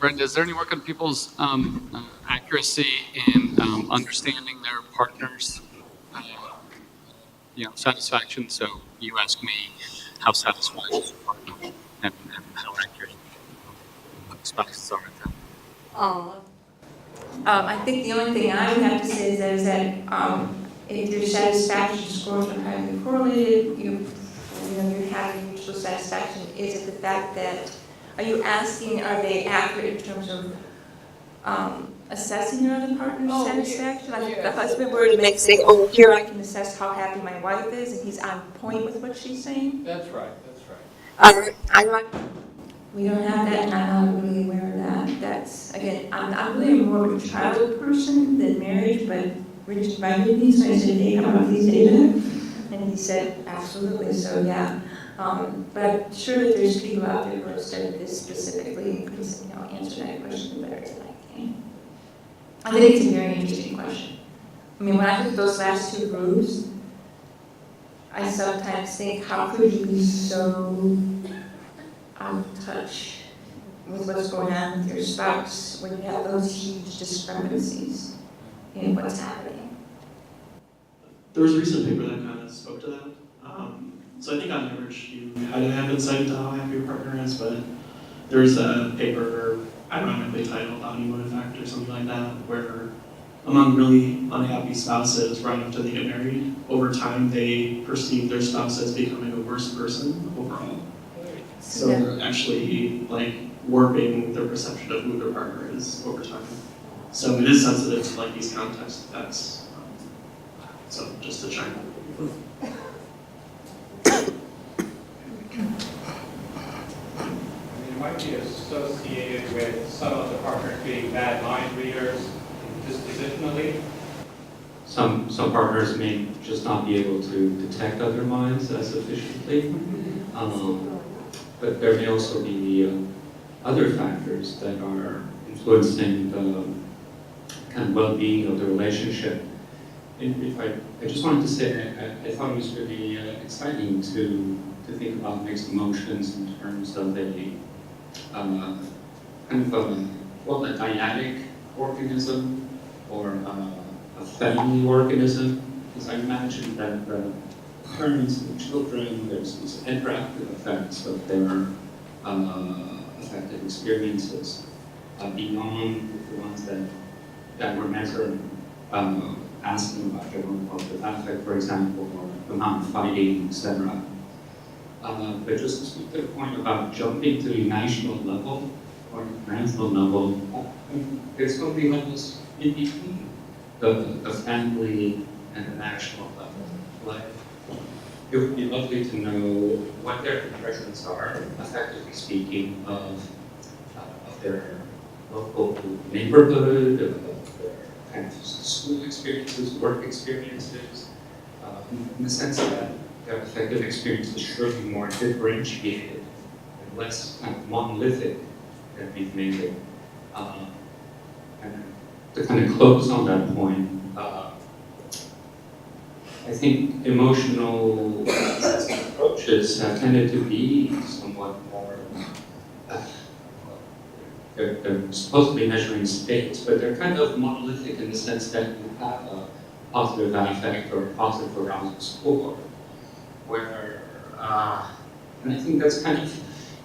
Brenda, is there any work on people's accuracy in understanding their partner's, satisfaction? So you ask me, how satisfied is your partner, and how accurate spouses are at that. I think the only thing I would have to say is that if your satisfaction scores are highly correlated, you're having mutual satisfaction. Is it the fact that, are you asking, are they accurate in terms of assessing your other partner's satisfaction? Like if the husband were to say, oh, here I can assess how happy my wife is, and he's on point with what she's saying? That's right, that's right. We don't have that, and I'm not really aware of that. That's, again, I'm really more of a child person than marriage, but Rich invited me, so I said, hey, how about these data? And he said, absolutely, so yeah. But I'm sure that there's people out there who have studied this specifically and can answer that question better than I can. I think it's a very interesting question. I mean, when I look at those last two groups, I sometimes think, how could you be so out of touch with what's going on with your spouse when you have those huge discrepancies in what's happening? There was a recent paper that kind of spoke to that. So I think on average you had to have insight into how happy your partner is, but there's a paper, I don't know if they titled the honeymoon effect or something like that, where among really unhappy spouses right after they get married, over time they perceive their spouse as becoming a worse person overall. So they're actually like warping their perception of who their partner is over time. So it is sensitive to like these context effects. So just to chime in. It might be associated with some of the partners being bad mind readers dispositionally. Some partners may just not be able to detect other minds as efficiently. But there may also be other factors that are influencing the kind of well-being of the relationship. And I just wanted to say, I thought it was really exciting to think about mixed emotions in terms of a kind of a dyadic organism or a family organism, because I imagine that the parents and children, there's these interactive effects of their affective experiences beyond the ones that were measured, asking about their own positive affect, for example, or the amount of fighting, etc. But just to speak to the point about jumping to the national level or the national level, there's going to be levels in between the family and the national level. Like, it would be lovely to know what their impressions are, effectively speaking, of their local neighborhood, of their kind of school experiences, work experiences, in the sense that their affective experiences should be more differentiated and less kind of monolithic than we've made it. And to kind of close on that point, I think emotional approaches have tended to be somewhat more, they're supposedly measuring states, but they're kind of monolithic in the sense that you have a positive affect or a positive arousal score, where, and I think that's kind of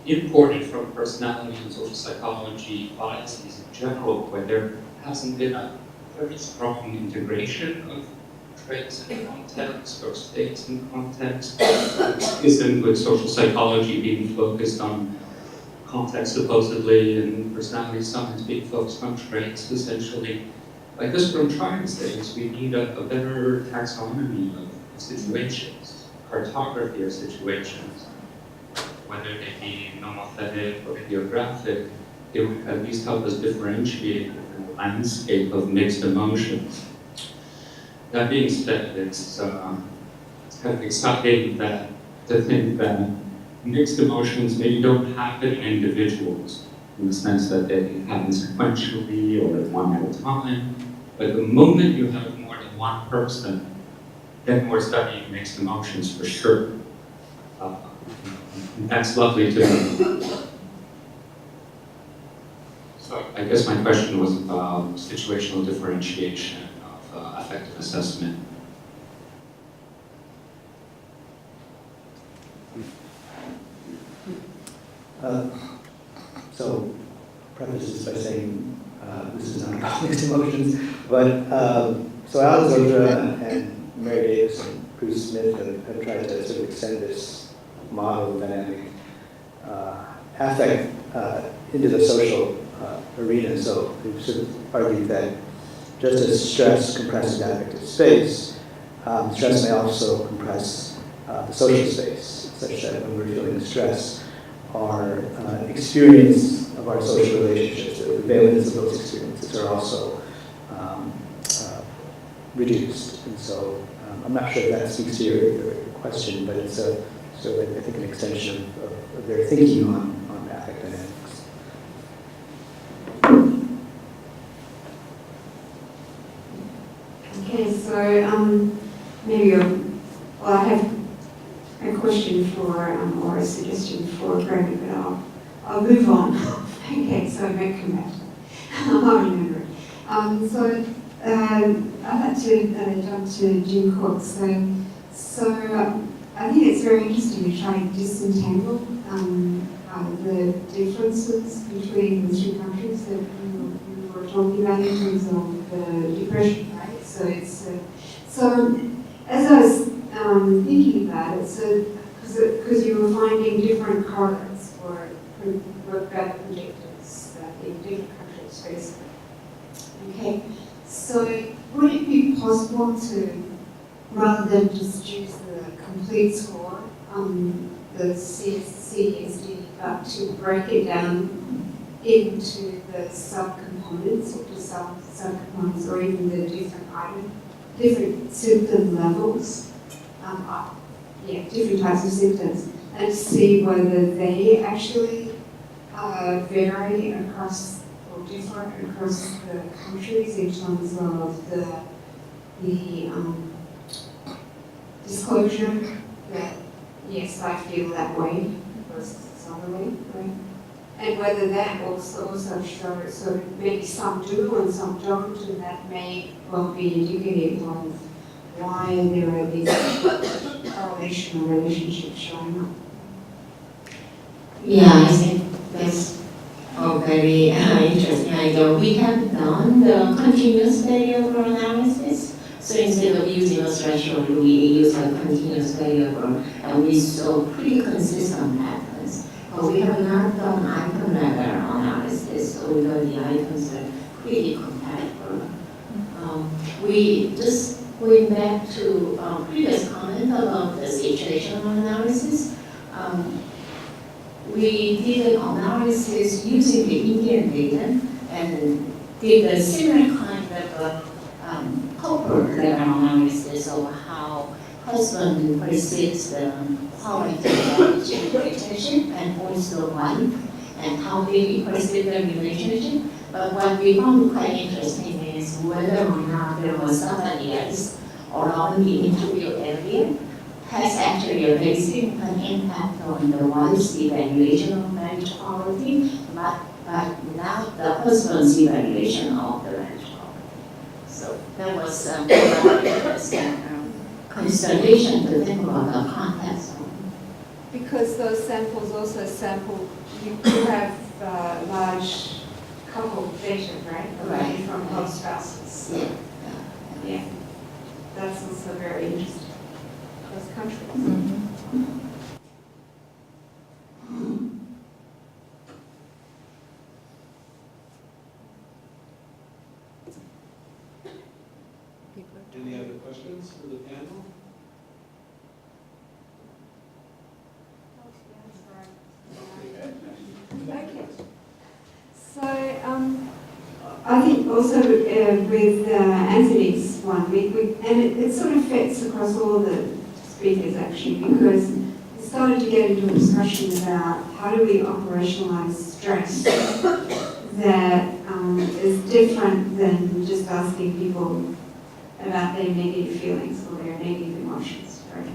imported from personality and social psychology biases in general, where there hasn't been a very strong integration of traits in context or states in context. Isn't with social psychology being focused on context supposedly, and personality science being focused on traits essentially. Like this, what I'm trying to say is we need a better taxonomy of situations, cartography of situations, whether they be nomothetic or ideographic. It would at least help us differentiate within the landscape of mixed emotions. That being said, it's kind of exciting to think that mixed emotions maybe don't happen in individuals in the sense that they happen sequentially or one at a time. But the moment you have more than one person, then we're studying mixed emotions for sure. That's lovely to know. So I guess my question was about situational differentiation of affective assessment. So, preface this by saying this is not about mixed emotions, but so Alexandra and Mary Davis and Bruce Smith have tried to sort of extend this model of dynamic affect into the social arena. So we've sort of argued that just as stress compresses affective space, stress may also compress the social space, such that when we're feeling stress, our experience of our social relationships, the valence of those experiences are also reduced. And so I'm not sure if that speaks to your question, but it's a sort of, I think, an extension of their thinking on affect dynamics. Okay, so maybe I have a question for, or a suggestion for Greg, but I'll move on. Okay, so I might come back. I'll remember it. So I'd like to jump to Jim Cook. So I think it's very interesting to try and disentangle the differences between the two countries that you were talking about in terms of the depression, right? So it's so as I was thinking about it, so because you were finding different correlates for bad predictors in different countries, basically. Okay, so would it be possible to, rather than just use the complete score, the CSD, but to break it down into the subcomponents, or just subcomponents, or even the different symptom levels, different types of symptoms, and to see whether they actually vary across or differ across the countries in terms of the disclosure that yes, I feel that way versus this other way, right? And whether that also shows, so maybe some do and some don't, and that may well be indicative of why there are these correlation or relationships showing up. Yeah, I think that's very interesting idea. We have done the continuous variable analysis. So instead of using a threshold, we use a continuous variable, and we saw pretty consistent patterns. But we have not done item level analysis, although the items are pretty compatible. We just going back to previous comment about the situational analysis. We did an analysis using the Indian data and did a similar kind of couple level analysis of how husband perceives the quality of the relationship and also wife, and how they perceive the relationship. But what we found quite interesting is whether or not there was somebody else around the interview area has actually a very significant impact on the wife's evaluation of marriage quality, but not the husband's evaluation of the marriage quality. So that was a very interesting consideration to think about the context. Because those samples also sample, you could have large couple data, right? Right. From both spouses. Yeah. That's also very interesting. Those countries. Mm-hmm. Any other questions for the panel? Okay. So I think also with Anthony's one, and it sort of fits across all the speakers actually, because we started to get into a discussion about how do we operationalize stress that is different than just asking people about their negative feelings or their negative emotions, right?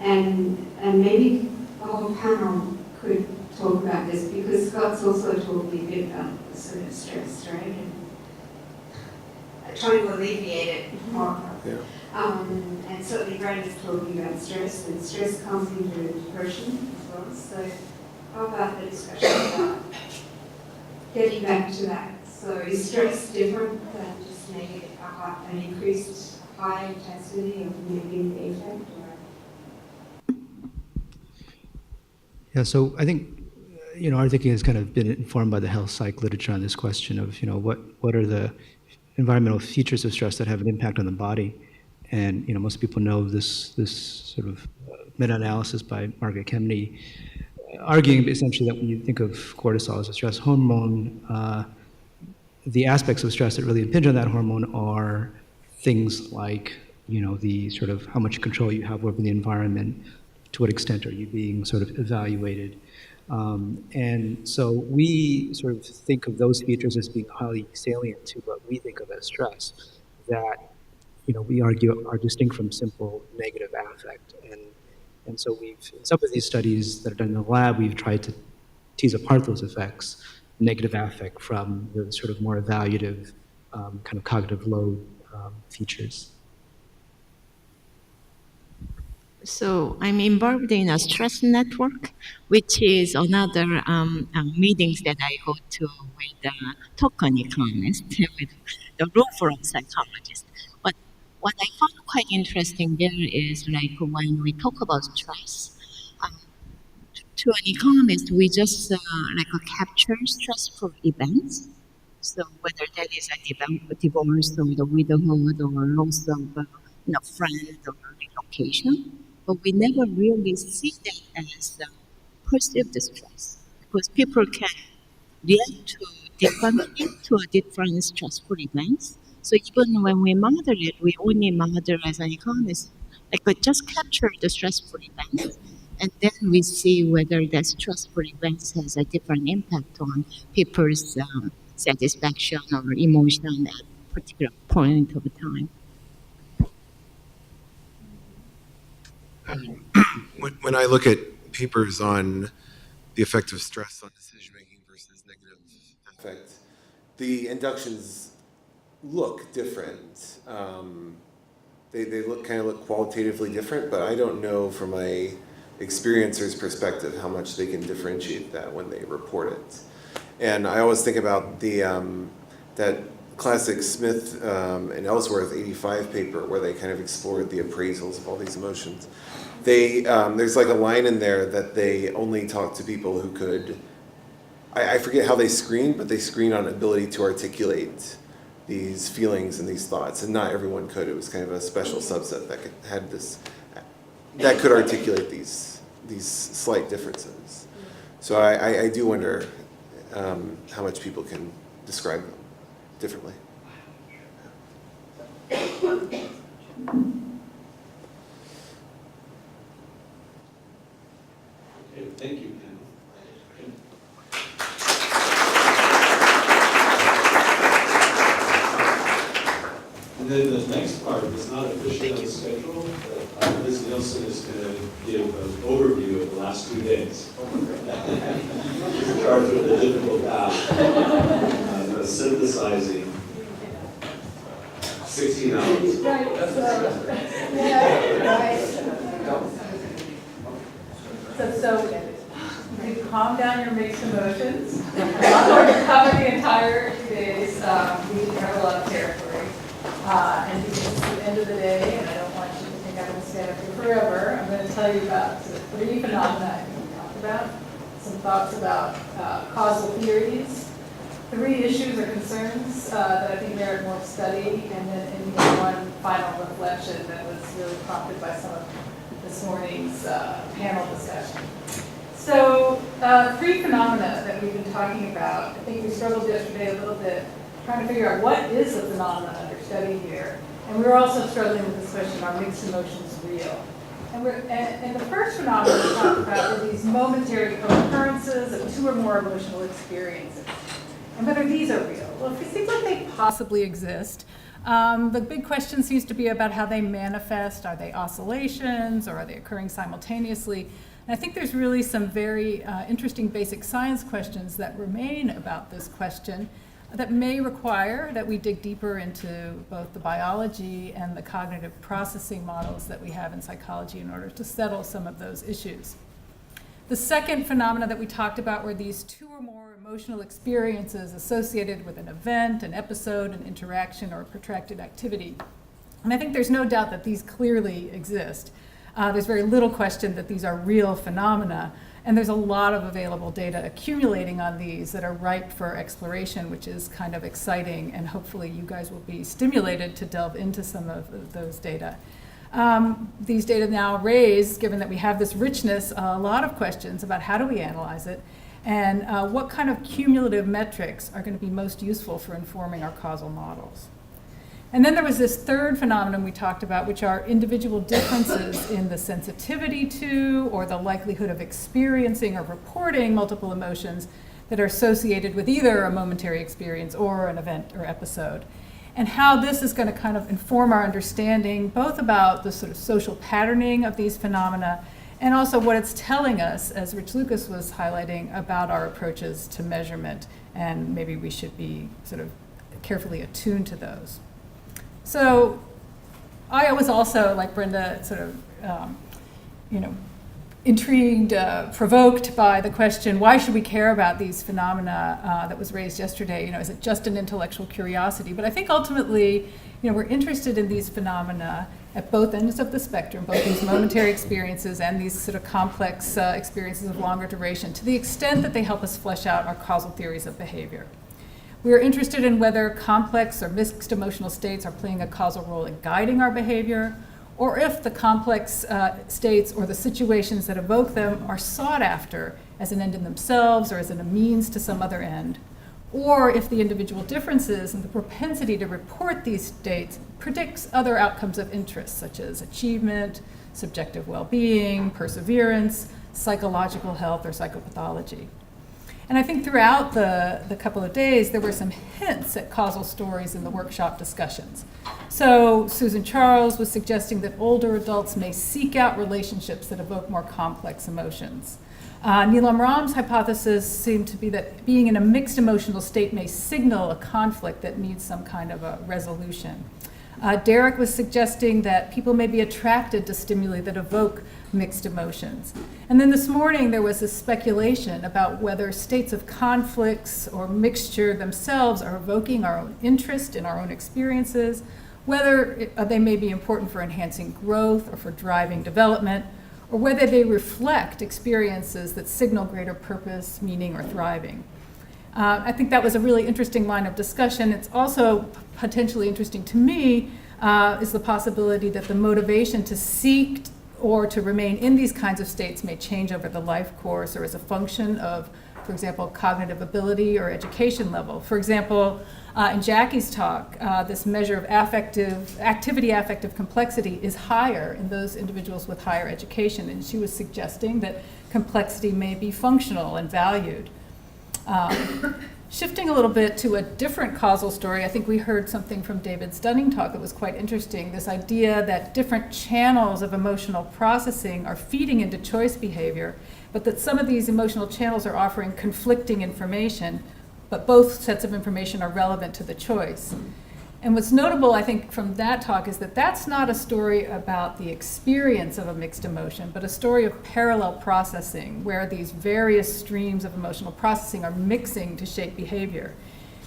And maybe the whole panel could talk about this, because Scott's also told me a bit about sort of stress, right? And trying to alleviate it more. Yeah. And certainly Brandon's told me about stress, and stress comes into depression as well. So how about the discussion about getting back to that? So is stress different than just maybe an increased high intensity of negative effect? Yeah, so I think, our thinking has kind of been informed by the health psych literature on this question of, what are the environmental features of stress that have an impact on the body. And, most people know this sort of meta-analysis by Margaret Kemeny, arguing essentially that when you think of cortisol as a stress hormone, the aspects of stress that really impinge on that hormone are things like, the sort of how much control you have over the environment, to what extent are you being sort of evaluated. And so we sort of think of those features as being highly salient to what we think of as stress, that, we argue are distinct from simple negative affect. And so in some of these studies that are done in the lab, we've tried to tease apart those effects, negative affect from the sort of more evaluative kind of cognitive load features. So I'm involved in a stress network, which is another meetings that I go to with token economists, with the law firm psychologists. But what I found quite interesting there is like when we talk about stress, to an economist, we just capture stressful events. So whether that is a divorce or the widowhood or loss of a friend or relocation, but we never really see that as perceived stress, because people can react to differently to a different stressful events. So even when we model it, we only model as an economist, just capture the stressful events, and then we see whether that stressful events has a different impact on people's satisfaction or emotion at a particular point of time. When I look at papers on the effect of stress on decision making versus negative affect, the inductions look different. They look qualitatively different, but I don't know from a experiencer's perspective how much they can differentiate that when they report it. And I always think about the that classic Smith and Ellsworth 85 paper where they kind of explored the appraisals of all these emotions. There's like a line in there that they only talk to people who could, I forget how they screened, but they screened on ability to articulate these feelings and these thoughts, and not everyone could. It was kind of a special subset that could articulate these slight differences. So I do wonder how much people can describe them differently. Okay, thank you, panel. And then the next part is not officially on the schedule, but Ms. Nielsen is going to give an overview of the last 2 days. She's in charge of the difficult task of synthesizing 16 hours. So you calm down your mixed emotions. I'm not going to cover the entire 2 days. We cover a lot of territory. And because it's the end of the day, and I don't want you to think I'm going to stand up here forever, I'm going to tell you about sort of 3 phenomena I think we talked about, some thoughts about causal theories, 3 issues or concerns that I think merit more study, and then ending with one final reflection that was really prompted by some of this morning's panel discussion. So 3 phenomena that we've been talking about. I think we struggled yesterday a little bit trying to figure out what is the phenomenon under study here. And we were also struggling with this question, are mixed emotions real? And the first phenomenon we talked about are these momentary occurrences of 2 or more emotional experiences. And whether these are real. Well, it seems like they possibly exist. The big question seems to be about how they manifest. Are they oscillations or are they occurring simultaneously? And I think there's really some very interesting basic science questions that remain about this question that may require that we dig deeper into both the biology and the cognitive processing models that we have in psychology in order to settle some of those issues. The second phenomena that we talked about were these two or more emotional experiences associated with an event, an episode, an interaction, or a protracted activity. And I think there's no doubt that these clearly exist. There's very little question that these are real phenomena, and there's a lot of available data accumulating on these that are ripe for exploration, which is kind of exciting, and hopefully you guys will be stimulated to delve into some of those data. These data now raise, given that we have this richness, a lot of questions about how do we analyze it, and what kind of cumulative metrics are going to be most useful for informing our causal models. And then there was this third phenomenon we talked about, which are individual differences in the sensitivity to or the likelihood of experiencing or reporting multiple emotions that are associated with either a momentary experience or an event or episode. And how this is going to kind of inform our understanding both about the sort of social patterning of these phenomena and also what it's telling us, as Rich Lucas was highlighting, about our approaches to measurement, and maybe we should be sort of carefully attuned to those. So I was also, like Brenda, sort of, intrigued, provoked by the question, why should we care about these phenomena that was raised yesterday? Is it just an intellectual curiosity? But I think ultimately, we're interested in these phenomena at both ends of the spectrum, both these momentary experiences and these sort of complex experiences of longer duration, to the extent that they help us flesh out our causal theories of behavior. We are interested in whether complex or mixed emotional states are playing a causal role in guiding our behavior, or if the complex states or the situations that evoke them are sought after as an end in themselves or as a means to some other end, or if the individual differences and the propensity to report these states predicts other outcomes of interest, such as achievement, subjective well-being, perseverance, psychological health, or psychopathology. And I think throughout the couple of days, there were some hints at causal stories in the workshop discussions. So Susan Charles was suggesting that older adults may seek out relationships that evoke more complex emotions. Neelam Ram's hypothesis seemed to be that being in a mixed emotional state may signal a conflict that needs some kind of a resolution. Derek was suggesting that people may be attracted to stimuli that evoke mixed emotions. And then this morning there was this speculation about whether states of conflicts or mixture themselves are evoking our own interest in our own experiences, whether they may be important for enhancing growth or for driving development, or whether they reflect experiences that signal greater purpose, meaning, or thriving. I think that was a really interesting line of discussion. It's also potentially interesting to me is the possibility that the motivation to seek or to remain in these kinds of states may change over the life course or as a function of, for example, cognitive ability or education level. For example, in Jackie's talk, this measure of activity-affective complexity is higher in those individuals with higher education, and she was suggesting that complexity may be functional and valued. Shifting a little bit to a different causal story, I think we heard something from David's Dunning talk that was quite interesting, this idea that different channels of emotional processing are feeding into choice behavior, but that some of these emotional channels are offering conflicting information, but both sets of information are relevant to the choice. And what's notable, I think, from that talk is that that's not a story about the experience of a mixed emotion, but a story of parallel processing, where these various streams of emotional processing are mixing to shape behavior.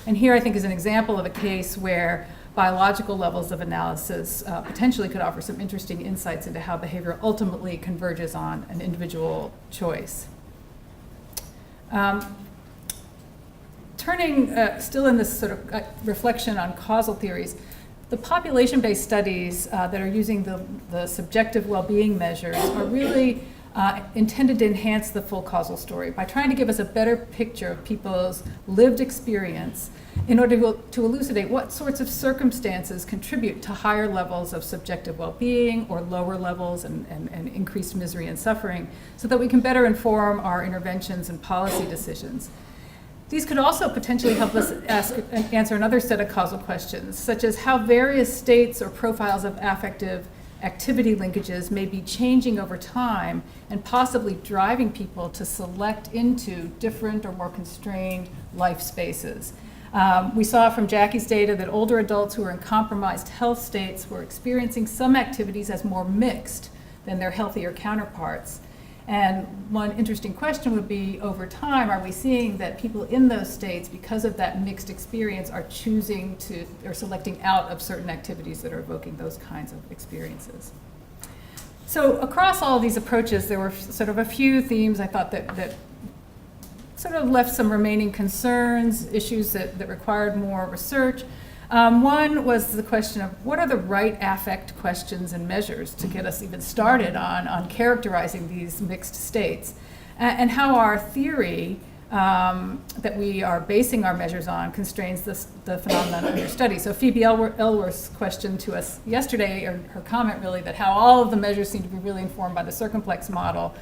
And here, I think, is an example of a case where biological levels of analysis potentially could offer some interesting insights into how behavior ultimately converges on an individual choice. Turning, still in this sort of reflection on causal theories, the population-based studies that are using the subjective well-being measures are really intended to enhance the full causal story by trying to give us a better picture of people's lived experience in order to elucidate what sorts of circumstances contribute to higher levels of subjective well-being or lower levels and increased misery and suffering, so that we can better inform our interventions and policy decisions. These could also potentially help us answer another set of causal questions, such as how various states or profiles of affective activity linkages may be changing over time and possibly driving people to select into different or more constrained life spaces. We saw from Jackie's data that older adults who are in compromised health states were experiencing some activities as more mixed than their healthier counterparts. And one interesting question would be, over time, are we seeing that people in those states, because of that mixed experience, are choosing to, or selecting out of certain activities that are evoking those kinds of experiences? So across all of these approaches, there were sort of a few themes I thought that sort of left some remaining concerns, issues that required more research. One was the question of what are the right affect questions and measures to get us even started on characterizing these mixed states, and how our theory that we are basing our measures on constrains the phenomenon under study. So Phoebe Elworth's question to us yesterday, or her comment really, that how all of the measures seem to be really informed by the circumplex model,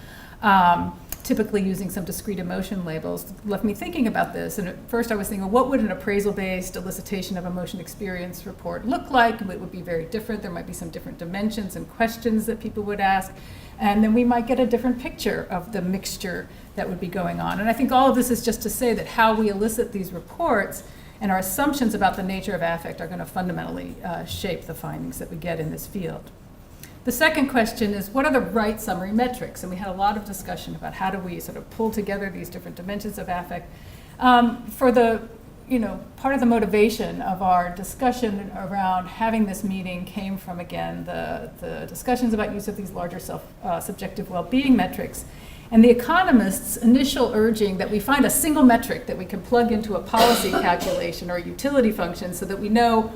typically using some discrete emotion labels, left me thinking about this. And at first I was thinking, what would an appraisal-based elicitation of emotion experience report look like? It would be very different. There might be some different dimensions and questions that people would ask. And then we might get a different picture of the mixture that would be going on. And I think all of this is just to say that how we elicit these reports and our assumptions about the nature of affect are going to fundamentally shape the findings that we get in this field. The second question is, what are the right summary metrics? And we had a lot of discussion about how do we sort of pull together these different dimensions of affect. For the, part of the motivation of our discussion around having this meeting came from, again, the discussions about use of these larger subjective well-being metrics. And the economists' initial urging that we find a single metric that we can plug into a policy calculation or a utility function so that we know,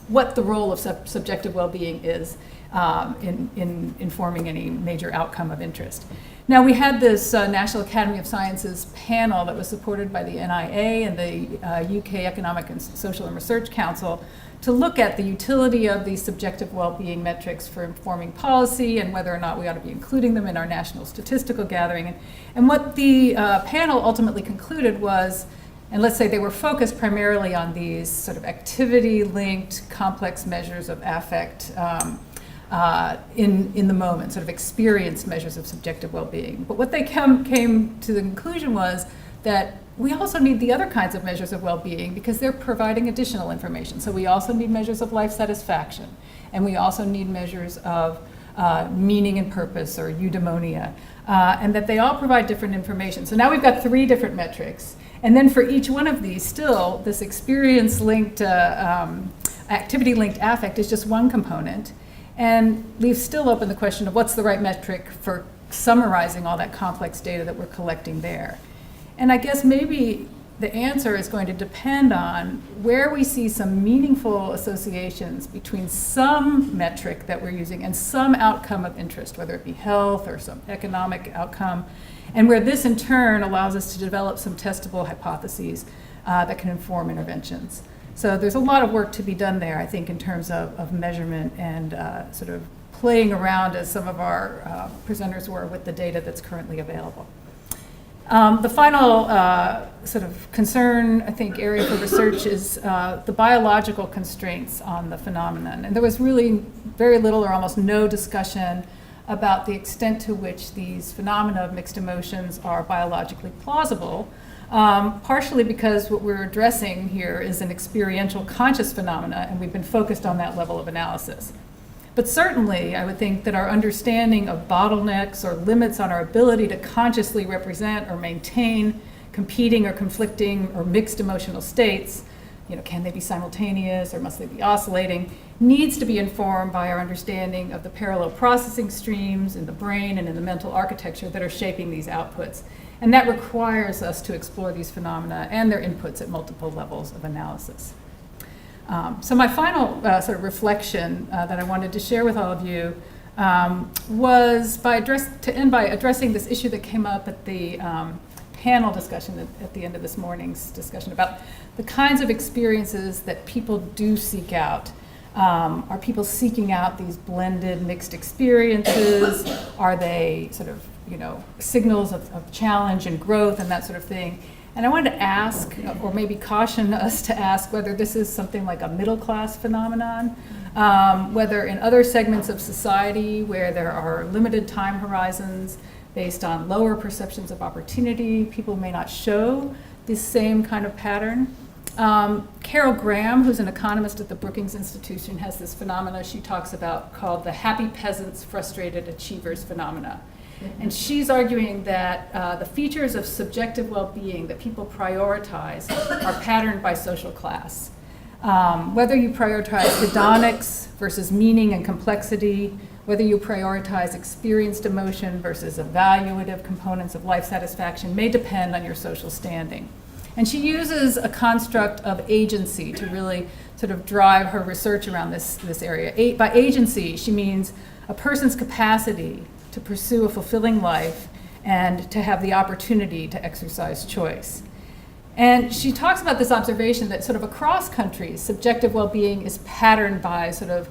what the role of subjective well-being is in informing any major outcome of interest. Now, we had this National Academy of Sciences panel that was supported by the NIA and the UK Economic and Social and Research Council to look at the utility of these subjective well-being metrics for informing policy and whether or not we ought to be including them in our national statistical gathering. And what the panel ultimately concluded was, and let's say they were focused primarily on these sort of activity-linked complex measures of affect in the moment, sort of experience measures of subjective well-being. But what they came to the conclusion was that we also need the other kinds of measures of well-being because they're providing additional information. So we also need measures of life satisfaction, and we also need measures of meaning and purpose, or eudaimonia, and that they all provide different information. So now we've got 3 different metrics, and then for each one of these, still, this experience-linked, activity-linked affect is just one component, and leaves still open the question of what's the right metric for summarizing all that complex data that we're collecting there. And I guess maybe the answer is going to depend on where we see some meaningful associations between some metric that we're using and some outcome of interest, whether it be health or some economic outcome, and where this in turn allows us to develop some testable hypotheses that can inform interventions. So there's a lot of work to be done there, I think, in terms of measurement and sort of playing around, as some of our presenters were, with the data that's currently available. The final sort of concern, I think, area for research is the biological constraints on the phenomenon. And there was really very little or almost no discussion about the extent to which these phenomena of mixed emotions are biologically plausible, partially because what we're addressing here is an experiential conscious phenomena, and we've been focused on that level of analysis. But certainly, I would think that our understanding of bottlenecks or limits on our ability to consciously represent or maintain competing or conflicting or mixed emotional states, can they be simultaneous or must they be oscillating, needs to be informed by our understanding of the parallel processing streams in the brain and in the mental architecture that are shaping these outputs. And that requires us to explore these phenomena and their inputs at multiple levels of analysis. So my final sort of reflection that I wanted to share with all of you was to end by addressing this issue that came up at the panel discussion at the end of this morning's discussion about the kinds of experiences that people do seek out. Are people seeking out these blended, mixed experiences? Are they sort of, signals of challenge and growth and that sort of thing? And I wanted to ask, or maybe caution us to ask, whether this is something like a middle-class phenomenon, whether in other segments of society where there are limited time horizons based on lower perceptions of opportunity, people may not show this same kind of pattern. Carol Graham, who's an economist at the Brookings Institution, has this phenomena she talks about called the happy peasants, frustrated achievers phenomena. And she's arguing that the features of subjective well-being that people prioritize are patterned by social class. Whether you prioritize hedonics versus meaning and complexity, whether you prioritize experienced emotion versus evaluative components of life satisfaction may depend on your social standing. And she uses a construct of agency to really sort of drive her research around this area. By agency, she means a person's capacity to pursue a fulfilling life and to have the opportunity to exercise choice. And she talks about this observation that sort of across countries, subjective well-being is patterned by sort of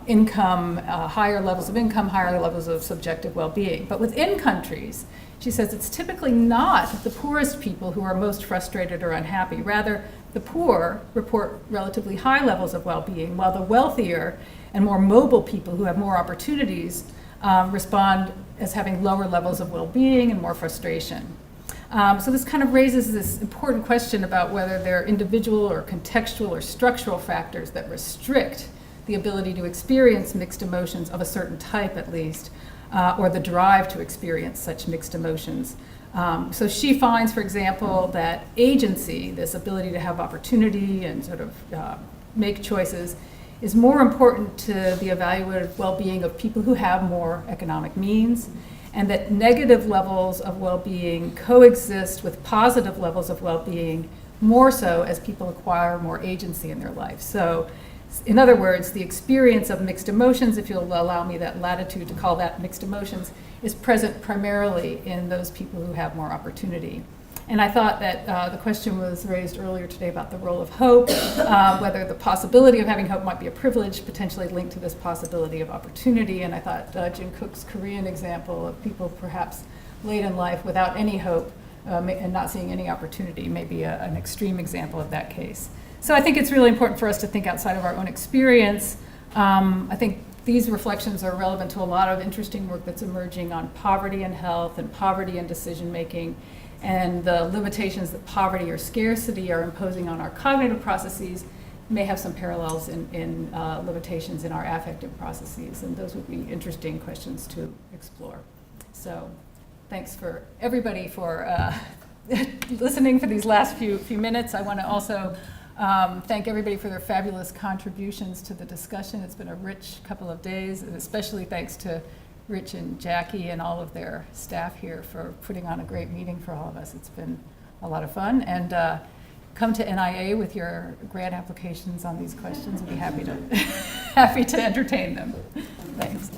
income, higher levels of income, higher levels of subjective well-being. But within countries, she says it's typically not the poorest people who are most frustrated or unhappy. Rather, the poor report relatively high levels of well-being, while the wealthier and more mobile people who have more opportunities respond as having lower levels of well-being and more frustration. So this kind of raises this important question about whether there are individual or contextual or structural factors that restrict the ability to experience mixed emotions of a certain type at least, or the drive to experience such mixed emotions. So she finds, for example, that agency, this ability to have opportunity and sort of make choices, is more important to the evaluative well-being of people who have more economic means, and that negative levels of well-being coexist with positive levels of well-being more so as people acquire more agency in their life. So in other words, the experience of mixed emotions, if you'll allow me that latitude to call that mixed emotions, is present primarily in those people who have more opportunity. And I thought that the question was raised earlier today about the role of hope, whether the possibility of having hope might be a privilege, potentially linked to this possibility of opportunity. And I thought Jim Cook's Korean example of people perhaps late in life without any hope and not seeing any opportunity may be an extreme example of that case. So I think it's really important for us to think outside of our own experience. I think these reflections are relevant to a lot of interesting work that's emerging on poverty and health and poverty and decision making, and the limitations that poverty or scarcity are imposing on our cognitive processes may have some parallels in limitations in our affective processes, and those would be interesting questions to explore. So thanks for everybody for listening for these last few minutes. I want to also thank everybody for their fabulous contributions to the discussion. It's been a rich couple of days, and especially thanks to Rich and Jackie and all of their staff here for putting on a great meeting for all of us. It's been a lot of fun. And come to NIA with your grant applications on these questions. We'd be happy to entertain them. Thanks.